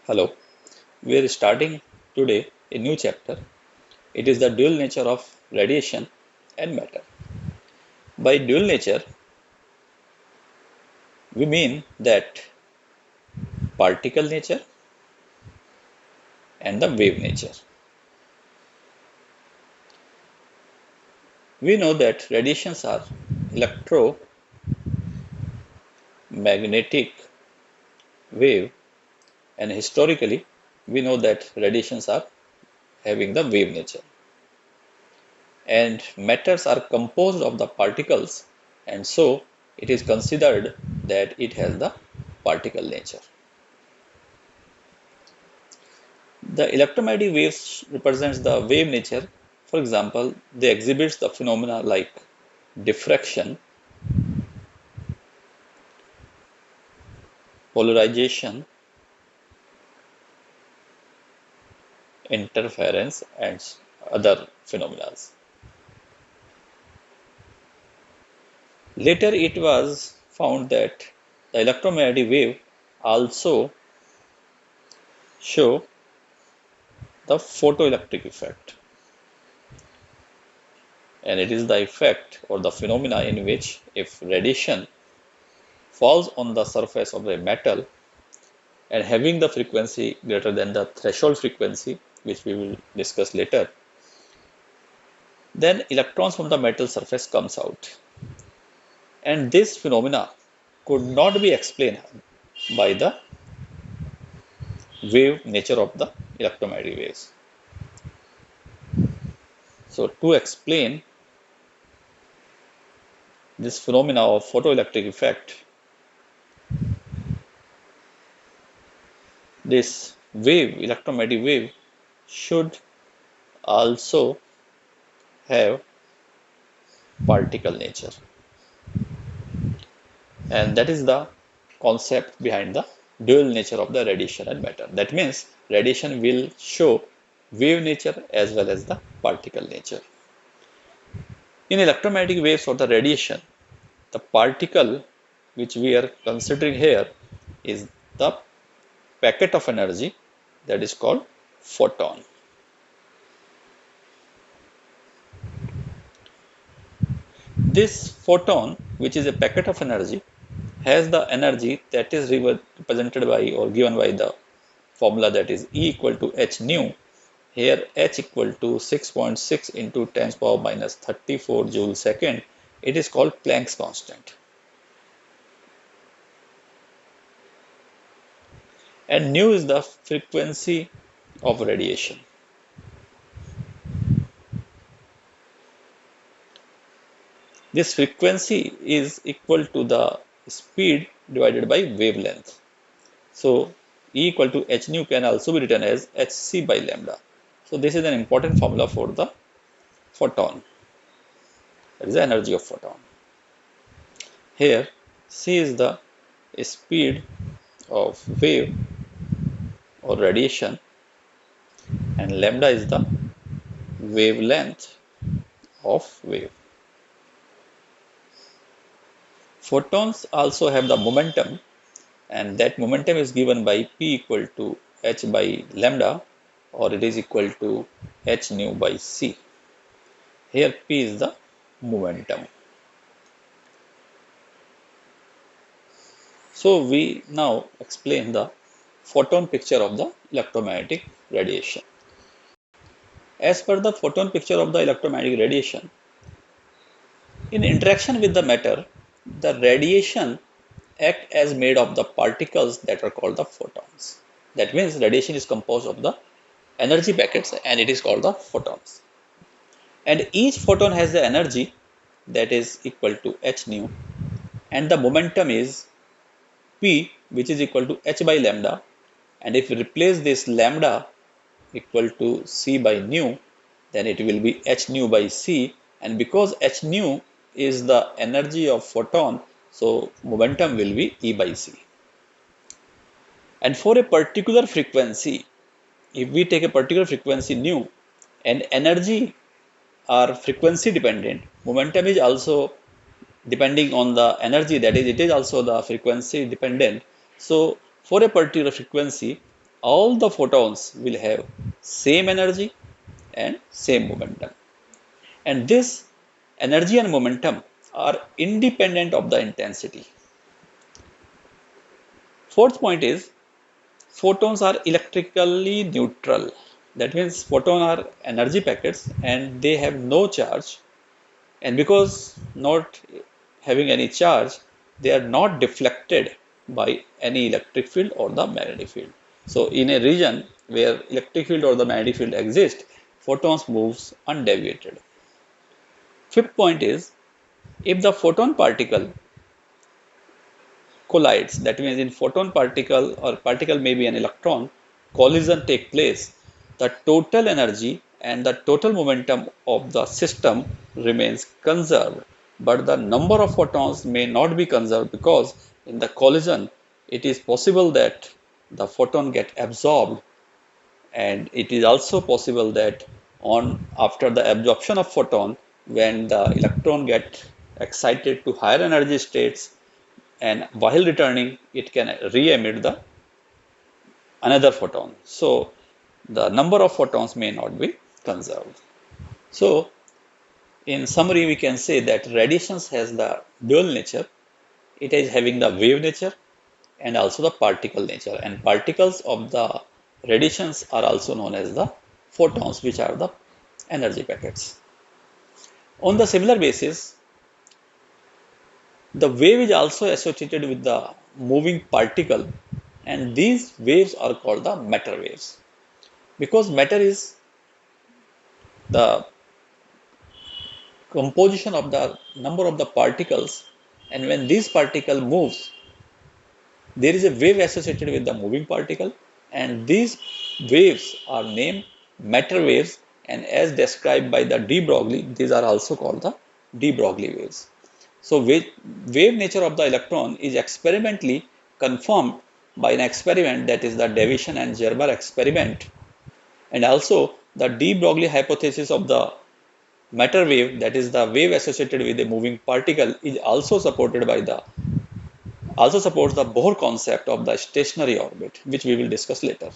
Hello, we are starting today a new chapter. It is the dual nature of radiation and matter. By dual nature, we mean that particle nature and the wave nature. We know that radiations are electromagnetic wave, and historically, we know that radiations are having the wave nature. And matters are composed of the particles, and so it is considered that it has the particle nature. The electromagnetic waves represents the wave nature. For example, they exhibits the phenomena like diffraction, polarization, interference, and other phenomena. Later, it was found that the electromagnetic wave also show the photoelectric effect, and it is the effect or the phenomena in which if radiation falls on the surface of a metal and having the frequency greater than the threshold frequency, which we will discuss later, then electrons from the metal surface comes out. And this phenomena could not be explained by the wave nature of the electromagnetic waves. So to explain this phenomena of photoelectric effect, this wave, electromagnetic wave, should also have particle nature. And that is the concept behind the dual nature of the radiation and matter. That means radiation will show wave nature as well as the particle nature. In electromagnetic waves or the radiation, the particle which we are considering here is the packet of energy that is called photon. This photon, which is a packet of energy, has the energy that is represented by or given by the formula that is E equal to h nu. Here h equal to 6.6 into 10 to the power minus 34 joule second. It is called Planck's constant. And nu is the frequency of radiation. This frequency is equal to the speed divided by wavelength. So E equal to h nu can also be written as hc by lambda. So this is an important formula for the photon. That is the energy of photon. Here c is the speed of wave or radiation, and lambda is the wavelength of wave. Photons also have the momentum, and that momentum is given by P equal to h by lambda, or it is equal to h nu by c. Here P is the momentum. So we now explain the photon picture of the electromagnetic radiation. As per the photon picture of the electromagnetic radiation, in interaction with the matter, the radiation act as made of the particles that are called the photons. That means radiation is composed of the energy packets and it is called the photons. And each photon has the energy that is equal to h nu, and the momentum is P, which is equal to h by lambda. And if we replace this lambda equal to c by nu, then it will be h nu by c. And because h nu is the energy of photon, so momentum will be E by c. And for a particular frequency, if we take a particular frequency nu and energy are frequency dependent, momentum is also depending on the energy, that is, it is also the frequency dependent. So for a particular frequency, all the photons will have same energy and same momentum. And this energy and momentum are independent of the intensity. Fourth point is photons are electrically neutral. That means photons are energy packets and they have no charge. And because not having any charge, they are not deflected by any electric field or the magnetic field. So in a region where electric field or the magnetic field exist, photons moves undeviated. Fifth point is, if the photon particle collides, that means in photon particle or particle may be an electron, collision take place, the total energy and the total momentum of the system remains conserved, but the number of photons may not be conserved because in the collision it is possible that the photon get absorbed, and it is also possible that on after the absorption of photon, when the electron get excited to higher energy states, and while returning it can re-emit the another photon. So the number of photons may not be conserved. So in summary, we can say that radiations has the dual nature. It is having the wave nature and also the particle nature, and particles of the radiations are also known as the photons, which are the energy packets. On the similar basis, the wave is also associated with the moving particle, and these waves are called the matter waves, because matter is the composition of the number of the particles, and when this particle moves, there is a wave associated with the moving particle, and these waves are named matter waves, and as described by the de Broglie, these are also called the de Broglie waves. So wave nature of the electron is experimentally confirmed by an experiment, that is the Davisson and Gerber experiment, and also the de Broglie hypothesis of the matter wave, that is the wave associated with a moving particle, is also supported by the also supports the Bohr concept of the stationary orbit, which we will discuss later.